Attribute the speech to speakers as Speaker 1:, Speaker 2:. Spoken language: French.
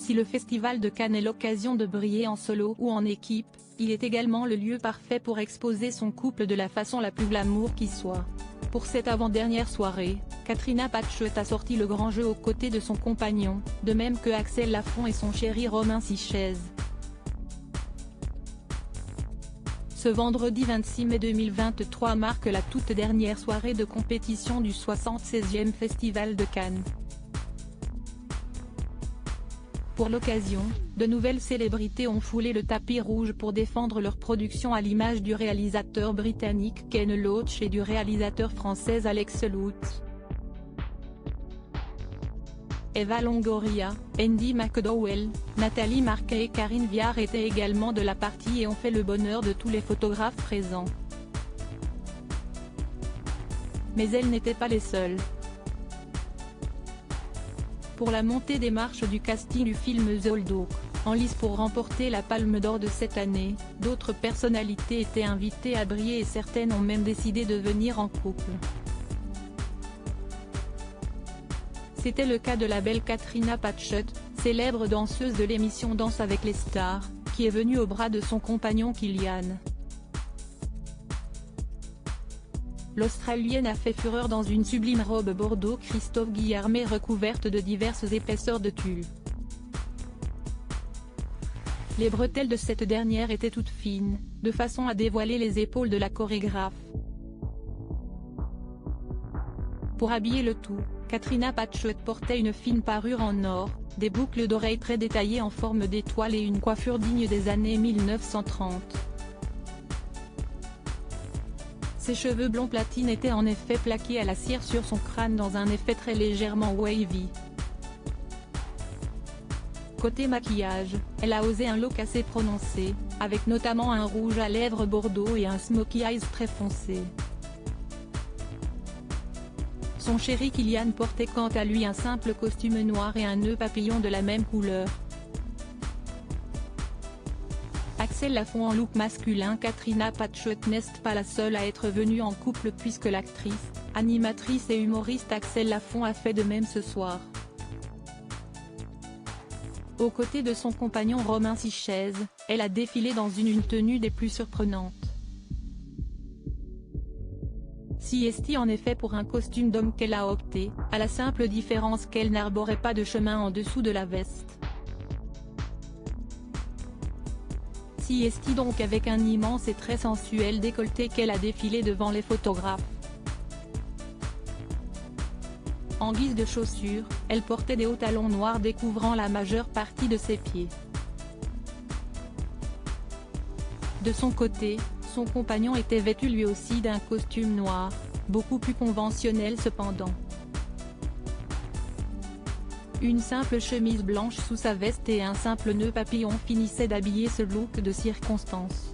Speaker 1: Si le Festival de Cannes est l'occasion de briller en solo ou en équipe, il est également le lieu parfait pour exposer son couple de la façon la plus glamour qui soit. Pour cette avant-dernière soirée, Katrina Patchett a sorti le grand jeu aux côtés de son compagnon, de même que Axel Lafont et son chéri Romain Sichez. Ce vendredi 26 mai 2023 marque la toute dernière soirée de compétition du 76e Festival de Cannes. Pour l'occasion, de nouvelles célébrités ont foulé le tapis rouge pour défendre leur production à l'image du réalisateur britannique Ken Loach et du réalisateur français Alex Lutz. Eva Longoria, Andy McDowell, Nathalie Marquet et Karine Viard étaient également de la partie et ont fait le bonheur de tous les photographes présents. Mais elles n'étaient pas les seules. Pour la montée des marches du casting du film The Old Oak, en lice pour remporter la Palme d'Or de cette année, d'autres personnalités étaient invitées à briller et certaines ont même décidé de venir en couple. C'était le cas de la belle Katrina Patchett, célèbre danseuse de l'émission Danse avec les stars, qui est venue au bras de son compagnon Kylian. L'Australienne a fait fureur dans une sublime robe bordeaux Christophe Guillermet recouverte de diverses épaisseurs de tulle. Les bretelles de cette dernière étaient toutes fines, de façon à dévoiler les épaules de la chorégraphe. Pour habiller le tout, Katrina Patchett portait une fine parure en or, des boucles d'oreilles très détaillées en forme d'étoile et une coiffure digne des années 1930. Ses cheveux blonds platine étaient en effet plaqués à la cire sur son crâne dans un effet très légèrement wavy. Côté maquillage, elle a osé un look assez prononcé, avec notamment un rouge à lèvres bordeaux et un smokey eyes très foncé. Son chéri Kylian portait quant à lui un simple costume noir et un nœud papillon de la même couleur. Axel Lafont en look masculin. Katrina Patchett n'est pas la seule à être venue en couple puisque l'actrice, animatrice et humoriste Axel Lafont a fait de même ce soir. Aux côtés de son compagnon Romain Sichez, elle a défilé dans une tenue des plus surprenantes. Si est en effet pour un costume d'homme qu'elle a opté, à la simple différence qu'elle n'arborait pas de chemin en dessous de la veste. Si est donc avec un immense et très sensuel décolleté qu'elle a défilé devant les photographes. En guise de chaussures, elle portait des hauts talons noirs découvrant la majeure partie de ses pieds. De son côté, son compagnon était vêtu lui aussi d'un costume noir, beaucoup plus conventionnel cependant. Une simple chemise blanche sous sa veste et un simple nœud papillon finissaient d'habiller ce look de circonstance.